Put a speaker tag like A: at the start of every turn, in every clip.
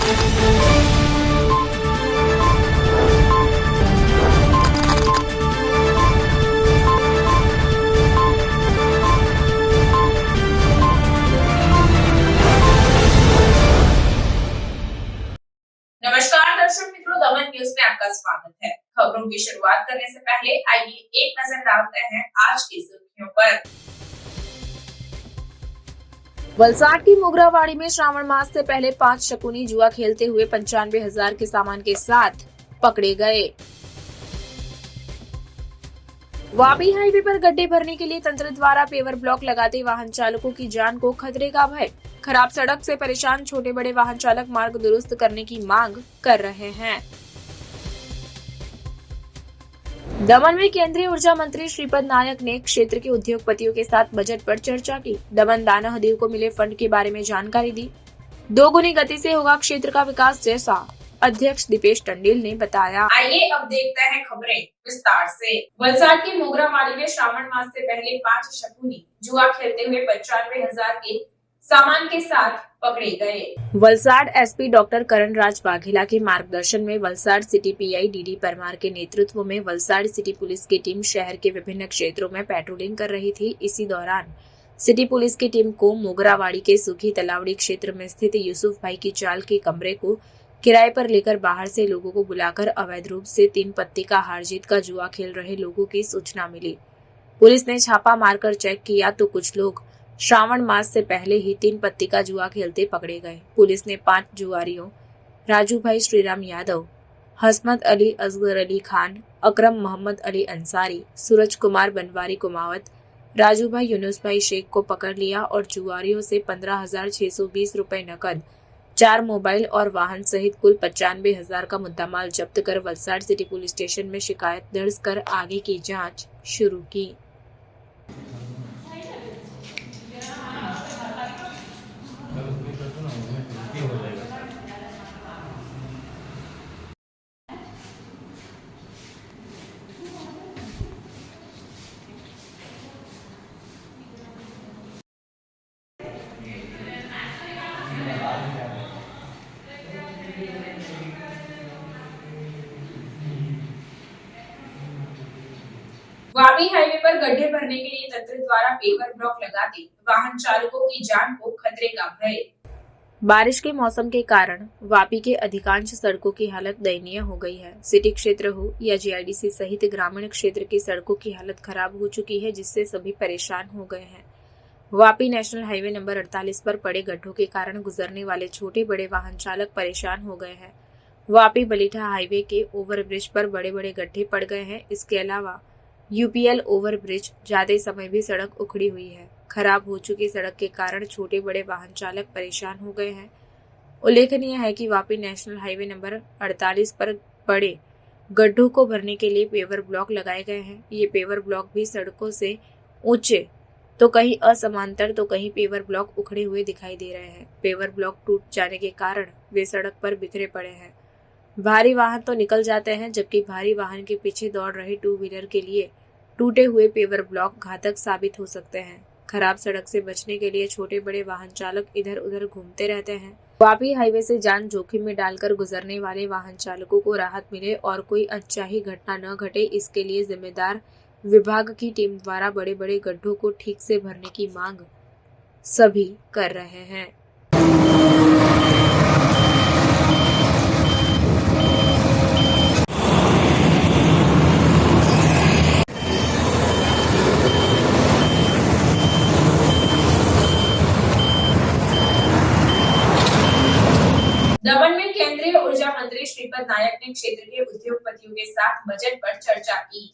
A: नमस्कार दर्शक मित्रों, दमन न्यूज में आपका स्वागत है। खबरों की शुरुआत करने से पहले आइए एक नजर डालते हैं आज की सुर्खियों पर। वलसाड की मोगरावाड़ी में श्रावण मास से पहले 5 शकुनी जुआ खेलते हुए 95,000 के सामान के साथ पकड़े गए। वापी हाईवे पर गड्ढे भरने के लिए तंत्र द्वारा पेवर ब्लॉक लगाते वाहन चालकों की जान को खतरे का भय। खराब सड़क से परेशान छोटे बड़े वाहन चालक मार्ग दुरुस्त करने की मांग कर रहे हैं। दमन में केंद्रीय ऊर्जा मंत्री श्रीपद नायक ने क्षेत्र के उद्योगपतियों के साथ बजट पर चर्चा की। दमन दानह दीव को मिले फंड के बारे में जानकारी दी। दोगुनी गति से होगा क्षेत्र का विकास, जैसा अध्यक्ष दीपेश टंडेल ने बताया। आइए अब देखते हैं खबरें विस्तार से। वलसाड की मोगरावाड़ी में श्रावण मास से पहले 5 शकुनी जुआ खेलते हुए 95,000 के सामान के साथ पकड़े गए। वलसाड एसपी डॉक्टर करण राज वाघेला के मार्गदर्शन में Valsad city pi DD Parmar के नेतृत्व में वलसाड सिटी पुलिस की टीम शहर के विभिन्न क्षेत्रों में पेट्रोलिंग कर रही थी। इसी दौरान सिटी पुलिस की टीम को मोगरावाड़ी के सूखी तलावड़ी क्षेत्र में स्थित यूसुफ भाई की चाल के कमरे को किराए पर लेकर बाहर से लोगों को बुलाकर अवैध रूप से 3 पत्ती का हार जीत का जुआ खेल रहे लोगों की सूचना मिली। पुलिस ने छापा मारकर चेक किया तो कुछ लोग श्रावण मास से पहले ही 3 पत्ती का जुआ खेलते पकड़े गए। पुलिस ने 5 जुआरियों राजू भाई श्रीराम यादव, हसमत अली असगर अली खान, अकरम मोहम्मद अली अंसारी, सूरज कुमार बनवारी कुमावत, राजू भाई यूनुस भाई शेख को पकड़ लिया और जुआरियों से 15,620 रुपए नकद, 4 मोबाइल और वाहन सहित कुल 95,000 का मुद्दामाल जब्त कर वलसाड सिटी पुलिस स्टेशन में शिकायत दर्ज कर आगे की जांच शुरू की। वापी हाईवे पर गड्ढे भरने के लिए तंत्र द्वारा पेवर ब्लॉक लगाते वाहन चालकों की जान को खतरे का भय। बारिश के मौसम के कारण वापी के अधिकांश सड़कों की हालत दयनीय हो गई है। सिटी क्षेत्र हो या जीआईडीसी सहित ग्रामीण क्षेत्र की सड़कों की हालत खराब हो चुकी है, जिससे सभी परेशान हो गए हैं। वापी नेशनल हाईवे नंबर 48 पर पड़े गड्ढों के कारण गुजरने वाले छोटे बड़े वाहन चालक परेशान हो गए हैं। वापी बलीठा हाईवे के ओवरब्रिज पर बड़े बड़े गड्ढे पड़ गए हैं। इसके अलावा यूपीएल ओवरब्रिज जाते समय भी सड़क उखड़ी हुई है। खराब हो चुकी सड़क के कारण छोटे बड़े वाहन चालक परेशान हो गए हैं। उल्लेखनीय है कि वापी नेशनल हाईवे नंबर 48 पर बड़े गड्ढों को भरने के लिए पेवर ब्लॉक लगाए गए हैं। ये पेवर ब्लॉक भी सड़कों से ऊंचे तो कहीं असमांतर तो कहीं पेवर ब्लॉक उखड़े हुए दिखाई दे रहे हैं। पेवर ब्लॉक टूट जाने के कारण वे सड़क पर बिखरे पड़े हैं। भारी वाहन तो निकल जाते हैं, जबकि भारी वाहन के पीछे दौड़ रहे 2 व्हीलर के लिए टूटे हुए पेवर ब्लॉक घातक साबित हो सकते हैं। खराब सड़क से बचने के लिए छोटे बड़े वाहन चालक इधर उधर घूमते रहते हैं। वापी हाईवे से जान जोखिम में डालकर गुजरने वाले वाहन चालकों को राहत मिले और कोई अनचाही घटना न घटे, इसके लिए जिम्मेदार विभाग की टीम द्वारा बड़े बड़े गड्ढों को ठीक से भरने की मांग सभी कर रहे हैं। दमन में केंद्रीय ऊर्जा मंत्री श्रीपद नायक ने क्षेत्र के उद्योगपतियों के साथ बजट पर चर्चा की।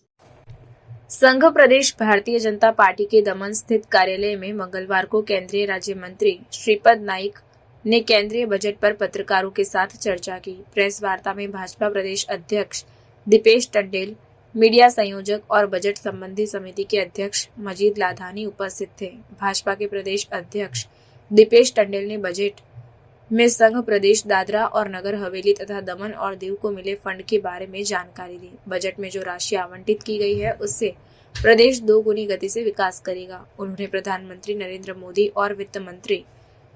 A: संघ प्रदेश भारतीय जनता पार्टी के दमन स्थित कार्यालय में मंगलवार को केंद्रीय राज्य मंत्री श्रीपद नाइक ने केंद्रीय बजट पर पत्रकारों के साथ चर्चा की। प्रेस वार्ता में भाजपा प्रदेश अध्यक्ष दीपेश टंडेल, मीडिया संयोजक और बजट संबंधी समिति के अध्यक्ष मजीद लाधानी उपस्थित थे। भाजपा के प्रदेश अध्यक्ष दीपेश टंडेल ने बजट में संघ प्रदेश दादरा और नगर हवेली तथा दमन और दीव को मिले फंड के बारे में जानकारी दी। बजट में जो राशि आवंटित की गई है उससे प्रदेश 2 गुनी गति से विकास करेगा। उन्होंने प्रधानमंत्री नरेंद्र मोदी और वित्त मंत्री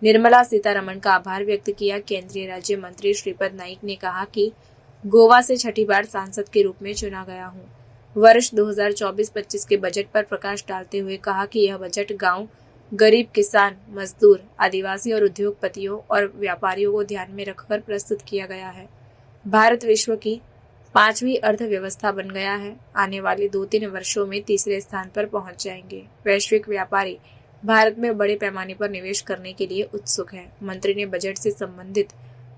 A: निर्मला सीतारमण का आभार व्यक्त किया। केंद्रीय राज्य मंत्री श्रीपद नाइक ने कहा कि गोवा से छठी बार सांसद के रूप में चुना गया हूं। वर्ष 2024-25 के बजट पर प्रकाश डालते हुए कहा कि यह बजट गांव, गरीब किसान, मजदूर, आदिवासी और उद्योगपतियों और व्यापारियों को ध्यान में रखकर प्रस्तुत किया गया है। भारत विश्व की 5वीं अर्थव्यवस्था बन गया है। आने वाले 2-3 वर्षों में तीसरे स्थान पर पहुंच जाएंगे। वैश्विक व्यापारी भारत में बड़े पैमाने पर निवेश करने के लिए उत्सुक है। मंत्री ने बजट से संबंधित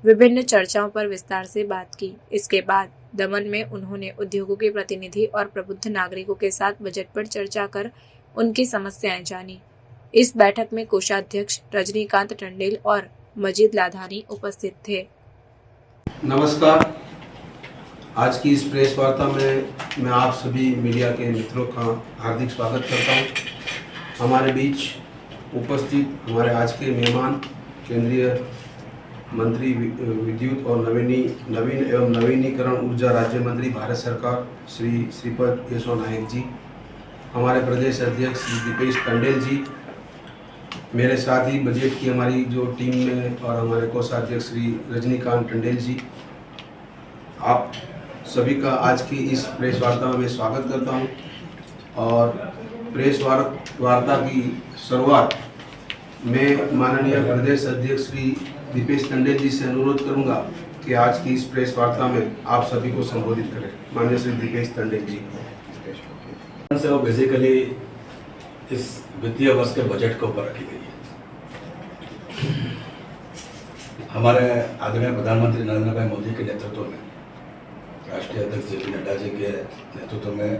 A: विभिन्न चर्चाओं पर विस्तार से बात की। इसके बाद दमन में उन्होंने उद्योगों के प्रतिनिधि और प्रबुद्ध नागरिकों के साथ बजट पर चर्चा कर उनकी समस्याएं जानी। इस बैठक में कोषाध्यक्ष रजनीकांत टंडेल और मजीद लाधानी उपस्थित थे।
B: नमस्कार। आज की इस प्रेस वार्ता में मैं आप सभी मीडिया के मित्रों का हार्दिक स्वागत करता हूं। हमारे बीच उपस्थित हमारे आज के मेहमान केंद्रीय मंत्री विद्युत और नवीन एवं नवीनीकरण ऊर्जा राज्य मंत्री भारत सरकार श्री श्रीपद येसो नायक जी, हमारे प्रदेश अध्यक्ष श्री दीपेश टंडेल जी, मेरे साथ ही बजट की हमारी जो टीम में और हमारे कोषाध्यक्ष श्री रजनीकांत टंडेल जी, आप सभी का आज की इस प्रेस वार्ता में स्वागत करता हूं। और प्रेस वार्ता की शुरुआत मैं माननीय प्रदेश अध्यक्ष श्री दीपेश टंडेल जी से अनुरोध करूंगा कि आज की इस प्रेस वार्ता में आप सभी को संबोधित करें। माननीय श्री दीपेश टंडेल जी।
C: से वो बेसिकली इस वित्तीय वर्ष के बजट के ऊपर रखी गई है। हमारे आदरणीय प्रधानमंत्री नरेंद्र भाई मोदी के नेतृत्व में, राष्ट्रीय अध्यक्ष जे पी नड्डा जी के नेतृत्व में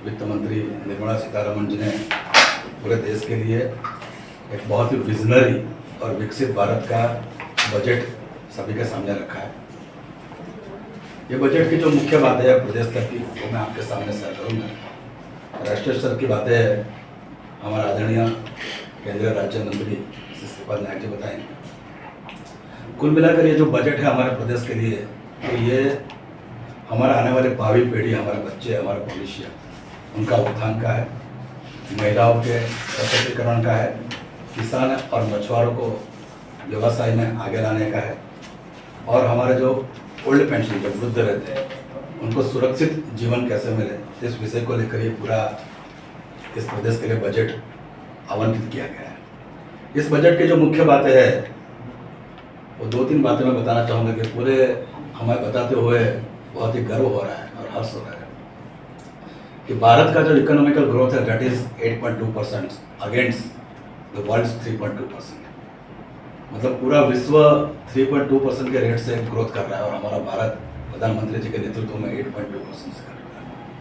C: वित्त मंत्री निर्मला सीतारमण जी ने पूरे देश के लिए एक बहुत ही विजनरी और विकसित भारत का बजट सभी के सामने रखा है। ये बजट की जो मुख्य बातें हैं प्रदेश स्तर की, वो मैं आपके सामने शेयर करूँगा। राष्ट्रीय स्तर की बातें हमारा आदरणीय केंद्रीय राज्य मंत्री श्री श्रीपद नायक जी बताएंगे। कुल मिलाकर ये जो बजट है हमारे प्रदेश के लिए, तो ये हमारा आने वाले भावी पीढ़ी, हमारे बच्चे, हमारे भविष्य, उनका उत्थान का है, महिलाओं के सशक्तिकरण का है, किसान और मछुआरों को व्यवसाय में आगे लाने का है, और हमारे जो ओल्ड पेंशन, जो वृद्ध रहते हैं, उनको सुरक्षित जीवन कैसे मिले, इस विषय को लेकर ये पूरा इस प्रदेश के लिए बजट आवंटित किया गया है। इस बजट की जो मुख्य बातें हैं वो 2-3 बातें मैं बताना चाहूँगा कि पूरे हमें बताते हुए बहुत ही गर्व हो रहा है और हर्ष हो रहा है कि भारत का जो इकोनॉमिकल ग्रोथ है that is 8.2% against the world's 3.2%। मतलब पूरा विश्व 3.2% के रेट से ग्रोथ कर रहा है और हमारा भारत प्रधानमंत्री जी के नेतृत्व में 8.2% से कर रहा है।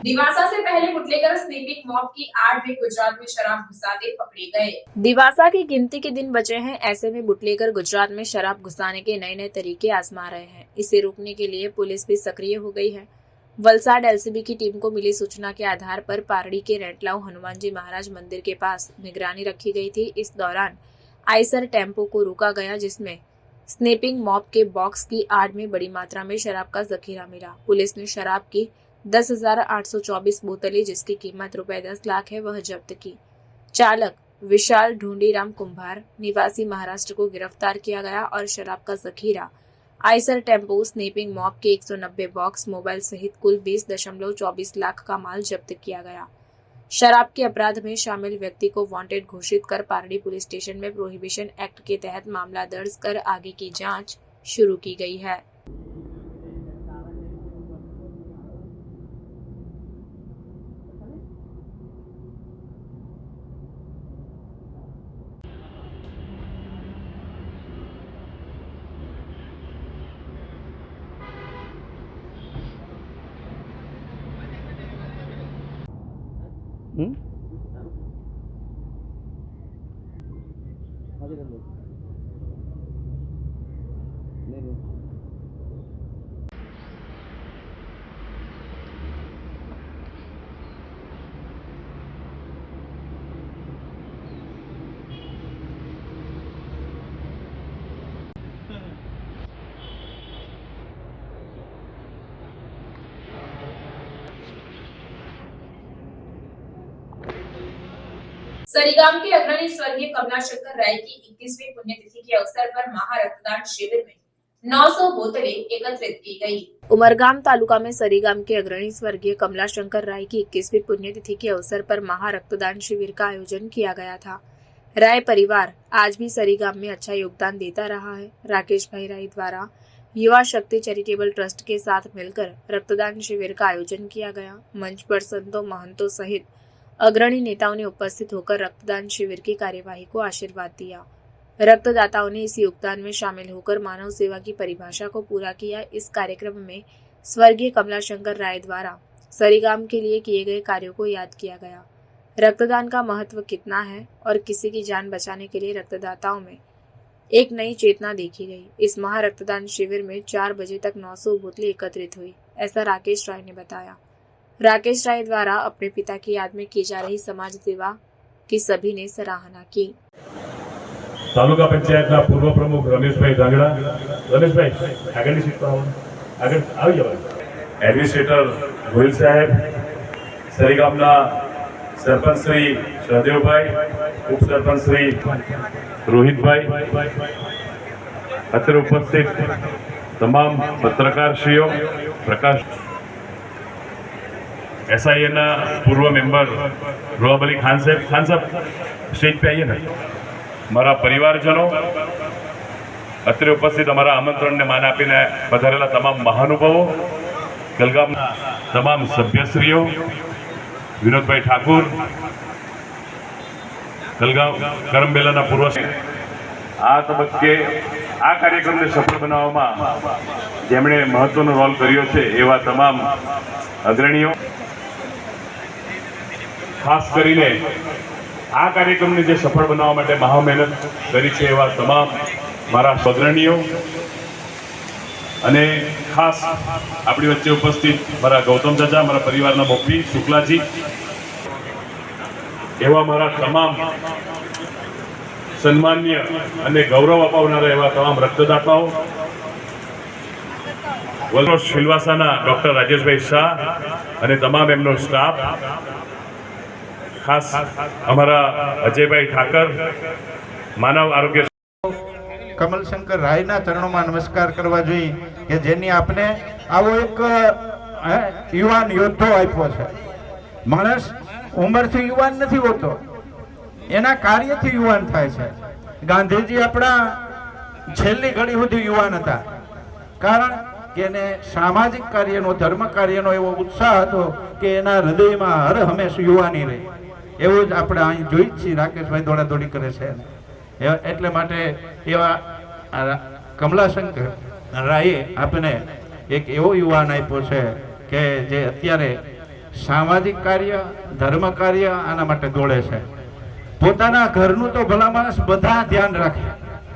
A: दिवासा से पहले बुटलेगर स्नीपिंग मॉब की आड़ में गुजरात में शराब घुसाते पकड़े गए। दिवासा की गिनती के दिन बचे हैं, ऐसे में बुटलेगर गुजरात में शराब घुसाने के नए नए तरीके आजमा रहे हैं। इसे रोकने के लिए पुलिस भी सक्रिय हो गई है। वलसाड एलसीबी की टीम को मिली सूचना के आधार पर पारड़ी के रेटलाव हनुमान जी महाराज मंदिर के पास निगरानी रखी गई थी। इस दौरान आइसर टेम्पो को रोका गया, जिसमें स्नीपिंग मॉब के बॉक्स की आड़ में बड़ी मात्रा में शराब का जखीरा मिला। पुलिस ने शराब की 10,824 बोतलें, जिसकी कीमत रुपए 10 लाख है, वह जब्त की। चालक विशाल ढूंढीराम कुंभार निवासी महाराष्ट्र को गिरफ्तार किया गया और शराब का जखीरा, आइसर टेम्पो, स्नीपिंग मॉब के 190 बॉक्स, मोबाइल सहित कुल 20.24 लाख का माल जब्त किया गया। शराब के अपराध में शामिल व्यक्ति को वांटेड घोषित कर पारडी पुलिस स्टेशन में प्रोहिबिशन एक्ट के तहत मामला दर्ज कर आगे की जांच शुरू की गई है। सरीगाम के अग्रणी स्वर्गीय कमलाशंकर राय की 21वीं पुण्यतिथि के अवसर पर महारक्तदान शिविर में 900 बोतलें एकत्रित की गई। उमरगाम तालुका में सरीगाम के अग्रणी स्वर्गीय कमलाशंकर राय की 21वीं पुण्यतिथि के अवसर पर महारक्तदान शिविर का आयोजन किया गया था। राय परिवार आज भी सरीगाम में अच्छा योगदान देता रहा है। राकेश भाई राय द्वारा युवा शक्ति चैरिटेबल ट्रस्ट के साथ मिलकर रक्तदान शिविर का आयोजन किया गया। मंच पर संतों, महंतों सहित अग्रणी नेताओं ने उपस्थित होकर रक्तदान शिविर की कार्यवाही को आशीर्वाद दिया। रक्तदाताओं ने इस योगदान में शामिल होकर मानव सेवा की परिभाषा को पूरा किया। इस कार्यक्रम में स्वर्गीय कमलाशंकर राय द्वारा सरीगाम के लिए किए गए कार्यों को याद किया गया। रक्तदान का महत्व कितना है और किसी की जान बचाने के लिए रक्तदाताओं में एक नई चेतना देखी गई। इस महारक्तदान शिविर में 4 बजे तक 900 बोतलें एकत्रित हुई, ऐसा राकेश राय ने बताया। राकेश राय द्वारा अपने पिता की याद में की जा रही समाज सेवा की सभी ने सराहना की।
D: तालुका पंचायतना पूर्व प्रमुख रमेशभाई धांगड़ा, रमेशभाई આગળની સીટ પર આગળ આવી જાવ। એડમિનિસ્ટ્રેટર ગોહિલ સાહેબ, સરીગામના સરપંચ શ્રી સહદેવભાઈ, ઉપસરપંચ શ્રી રોહિતભાઈ, અત્રે ઉપસ્થિત તમામ પત્રકારશ્રીઓ, પ્રકાશ एसआईएना पूर्व मेंबर रोहब अली खान साहब स्टेज पे आइए ना। मारा परिवारजनों, અત્રે ઉપસ્થિત અમારા આમંત્રણને માન આપીને પધારેલા તમામ મહાનુભાવો, કલગામના તમામ સભ્યશ્રીઓ, વિનોદભાઈ ઠાકુર, કલગામ કરમબેલાના પૂર્વ આ તબક્કે આ કાર્યક્રમને સફળ બનાવવામાં જેમણે મહત્વનો રોલ કર્યો છે એવા તમામ અગ્રણીઓ, ખાસ કરીને આ કાર્યક્રમને જે સફળ બનાવવા માટે મહા મહેનત કરી છે એવા તમામ મારા અગ્રણીઓ અને ખાસ આપણી વચ્ચે ઉપસ્થિત મારા ગૌતમ ચાચા, મારા પરિવારના મોભી શુક્લાજી, એવા મારા તમામ સન્માનીય અને ગૌરવ અપાવનારા એવા તમામ રક્તદાતાઓ, વલરોડ સિલવાસાના ડૉક્ટર રાજેશભાઈ શાહ અને તમામ એમનો સ્ટાફ, ખાસ અમારા અજયભાઈ ઠાકર, માનવ આરોગ્ય
E: કમલશંકર રાયના ચરણોમાં નમસ્કાર કરવા જોઈએ કે જેની આપને આવો એક યુવાન યોદ્ધો આપ્યો છે। માણસ ઉંમરથી યુવાન નથી હોતો, એના કાર્યથી યુવાન થાય છે। ગાંધીજી આપણા છેલ્લી ઘડી સુધી યુવાન હતા, કારણ કે એને સામાજિક કાર્યનો, ધર્મ કાર્યનો એવો ઉત્સાહ હતો કે એના હૃદયમાં હર હંમેશ યુવાની રહી। એવું જ આપણે અહીં જોઈ જ છીએ, રાકેશભાઈ દોડાદોડી કરે છે। એટલે માટે એવા કમલાશંકર રાયે આપણે એક એવો યુવાન આપ્યો છે કે જે અત્યારે સામાજિક કાર્ય, ધર્મ કાર્ય આના માટે દોડે છે। પોતાના ઘરનું તો ભલા માણસ બધા ધ્યાન રાખે,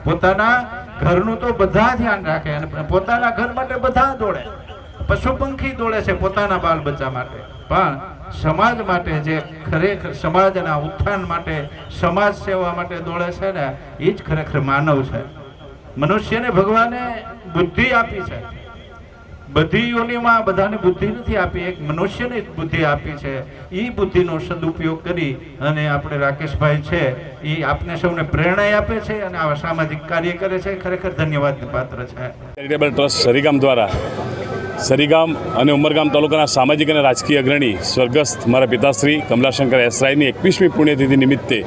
E: પોતાના ઘરનું તો બધા ધ્યાન રાખે અને પોતાના ઘર માટે બધા દોડે, પશુ પંખી દોડે છે પોતાના બાળ બચ્ચા માટે, પણ સમાજ માટે જે ખરેખર સમાજના ઉત્થાન માટે, સમાજ સેવા માટે દોડે છે ને, એ જ ખરેખર માનવ છે। મનુષ્યને ભગવાને બુદ્ધિ આપી છે, બધી યોનિમાં બધાને બુદ્ધિ નથી આપી, એક મનુષ્યને જ બુદ્ધિ આપી છે। એ બુદ્ધિનો સદુપયોગ કરી અને આપણે રાકેશભાઈ છે એ આપને સૌને પ્રેરણા આપે છે અને આવા સામાજિક કાર્ય કરે છે, ખરેખર ધન્યવાદને પાત્ર છે।
D: ચેરિટેબલ ટ્રસ્ટ સરીગામ દ્વારા સરીગામ અને ઉમરગામ તાલુકાના સામાજિક અને રાજકીય અગ્રણી સ્વર્ગસ્થ મારા પિતાશ્રી કમલાશંકર એસ રાયની 21મી પુણ્યતિથિ નિમિત્તે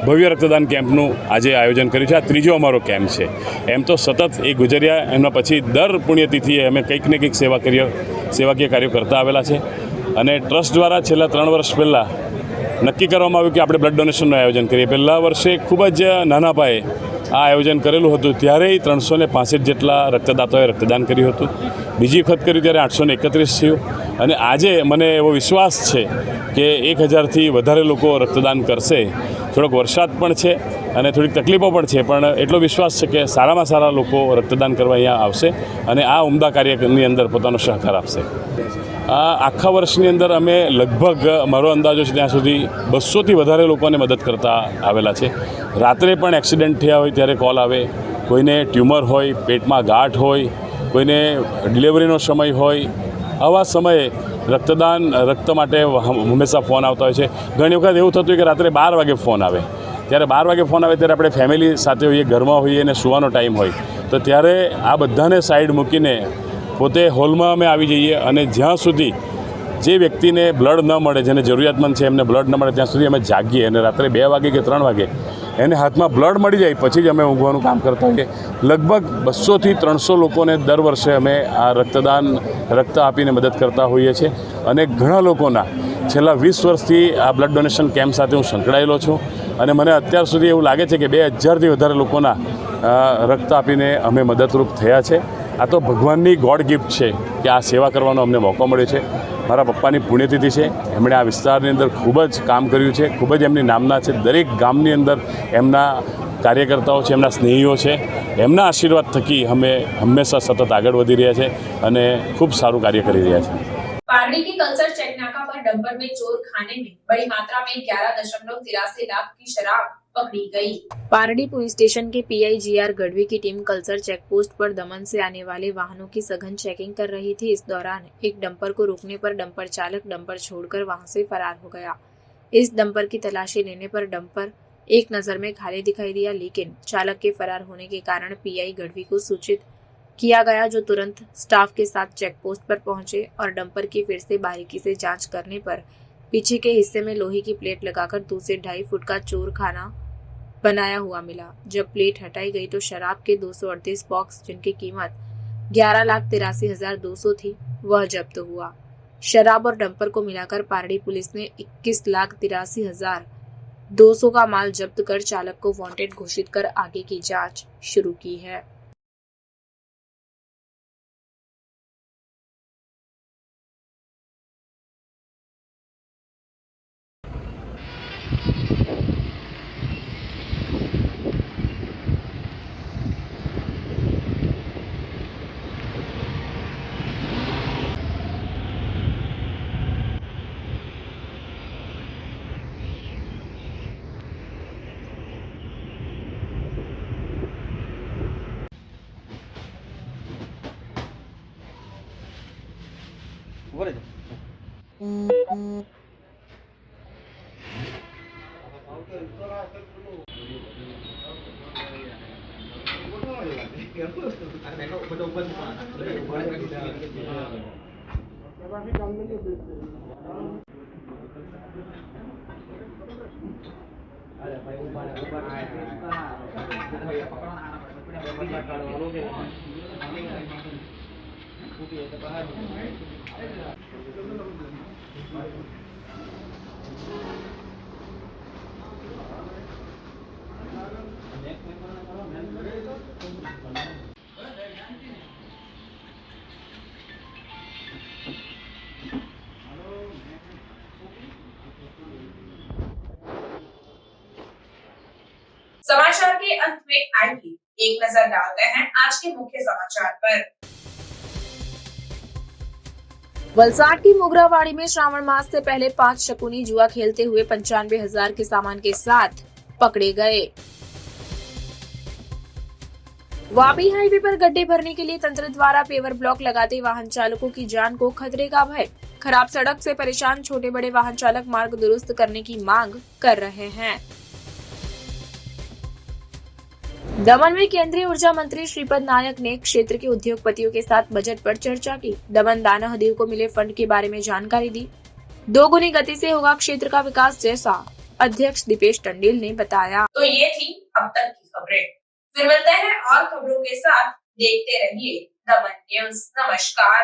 D: ભવ્ય રક્તદાન કેમ્પનું આજે આયોજન કર્યું છે। આ ત્રીજો અમારો કેમ્પ છે। એમ તો સતત એ ગુજર્યા, એમના પછી દર પુણ્યતિથિએ અમે કંઈક ને કંઈક સેવાકીય કાર્યો કરતા આવેલા છે અને ટ્રસ્ટ દ્વારા છેલ્લા 3 વર્ષ પહેલાં નક્કી કરવામાં આવ્યું કે આપણે બ્લડ ડોનેશનનું આયોજન કરીએ। પહેલા વર્ષે ખૂબ જ નાના પાયે આ આયોજન કરેલું હતું, ત્યારે 365 જેટલા રક્તદાતાઓએ રક્તદાન કર્યું હતું। બીજી વખત કર્યું ત્યારે 831 થયું અને આજે મને એવો વિશ્વાસ છે કે 1000થી વધારે લોકો રક્તદાન કરશે। થોડોક વરસાદ પણ છે અને થોડીક તકલીફો પણ છે, પણ એટલો વિશ્વાસ છે કે સારામાં સારા લોકો રક્તદાન કરવા અહીંયા આવશે અને આ ઉમદા કાર્યની અંદર પોતાનો સહકાર આપશે। આ આખા વર્ષની અંદર અમે લગભગ, મારો અંદાજો છે ત્યાં સુધી 200થી વધારે લોકોને મદદ કરતા આવેલા છે। રાત્રે પણ એક્સિડન્ટ થયા હોય ત્યારે કોલ આવે, કોઈને ટ્યુમર હોય, પેટમાં ગાંઠ હોય, કોઈને ડિલિવરીનો સમય હોય, આવા સમયે રક્ત માટે હંમેશા ફોન આવતા હોય છે. ઘણી વખત એવું થતું હોય કે રાત્રે 12 વાગે ફોન આવે. ત્યારે 12 વાગે ફોન આવે ત્યારે આપણે ફેમિલી સાથે હોઈએ, ઘરમાં હોઈએ અને સૂવાનો ટાઈમ હોય, તો ત્યારે આ બધાને સાઈડ મૂકીને પોતે હોલમાં અમે આવી જઈએ અને જ્યાં સુધી જે વ્યક્તિને બ્લડ ન મળે, જેને જરૂરિયાતમંદ છે એમને બ્લડ ન મળે ત્યાં સુધી અમે જાગીએ અને રાત્રે 2 વાગે કે 3 વાગે એને હાથમાં બ્લડ મળી જાય પછી જ અમે ઊંઘવાનું કામ કરતા હોઈએ. લગભગ 200થી 300 લોકોને દર વર્ષે અમે આ રક્ત આપીને મદદ કરતા હોઈએ છીએ અને ઘણા લોકોના છેલ્લા 20 વર્ષથી આ બ્લડ ડોનેશન કેમ્પ સાથે હું સંકળાયેલો છું અને મને અત્યાર સુધી એવું લાગે છે કે 2000થી વધારે લોકોના રક્ત આપીને અમે મદદરૂપ થયા છે. આ તો ભગવાનની ગોડ ગિફ્ટ છે કે આ સેવા કરવાનો અમને મોકો મળ્યો છે. મારા પપ્પાની પુણ્યતિથિ છે. એમણે આ વિસ્તારની અંદર ખૂબ જ કામ કર્યું છે, ખૂબ જ એમની નામના છે. દરેક ગામની અંદર એમના કાર્યકર્તાઓ છે, એમના સ્નેહીઓ છે. એમના આશીર્વાદ થકી અમે હંમેશા સતત આગળ વધી રહ્યા છે અને ખૂબ સારું કાર્ય કરી રહ્યા છે.
A: पारडी के कल्चर चेक नाका पर डंपर में चोर खाने में बड़ी मात्रा में 11.83 लाख की शराब पकड़ी गई. पारडी पुलिस स्टेशन के पीआई जीआर गढ़वी की टीम कल्चर चेक पोस्ट पर दमन से आने वाले वाहनों की सघन चेकिंग कर रही थी. इस दौरान एक डंपर को रोकने पर डंपर चालक डंपर छोड़कर वहां से फरार हो गया. इस डंपर की तलाशी लेने पर डंपर एक नजर में खाली दिखाई दिया, लेकिन चालक के फरार होने के कारण पीआई गढ़वी को सूचित किया गया, जो तुरंत स्टाफ के साथ चेक पोस्ट पर पहुंचे और डंपर की फिर से बारीकी से जांच करने पर पीछे के हिस्से में लोहे की प्लेट लगाकर 2 से 2.5 फुट का चोर खाना बनाया हुआ मिला. जब प्लेट हटाई गई तो शराब के 238 बॉक्स, जिनकी कीमत 11,83,200 थी, वह जब्त हुआ. शराब और डंपर को मिलाकर पारडी पुलिस ने 21,83,200 का माल जब्त कर चालक को वांटेड घोषित कर आगे की जांच शुरू की है. समाचार के अंत में आइए एक नजर डालते हैं आज के मुख्य समाचार पर. वलसाड की मोगरावाड़ी में श्रावण मास से पहले 5 शकुनी जुआ खेलते हुए 95,000 के सामान के साथ पकड़े गए. वापी हाईवे पर गड्ढे भरने के लिए तंत्र द्वारा पेवर ब्लॉक लगाते वाहन चालकों की जान को खतरे का भय. खराब सड़क से परेशान छोटे बड़े वाहन चालक मार्ग दुरुस्त करने की मांग कर रहे हैं. दमन में केंद्रीय ऊर्जा मंत्री श्रीपद नायक ने क्षेत्र के उद्योगपतियों के साथ बजट पर चर्चा की. दमन दानाहदीव को मिले फंड के बारे में जानकारी दी. 2 गुनी गति से होगा क्षेत्र का विकास, जैसा अध्यक्ष दीपेश टंडेल ने बताया. तो ये थी अब तक की खबरें. फिर मिलते हैं और खबरों के साथ. देखते रहिए दमन न्यूज. नमस्कार.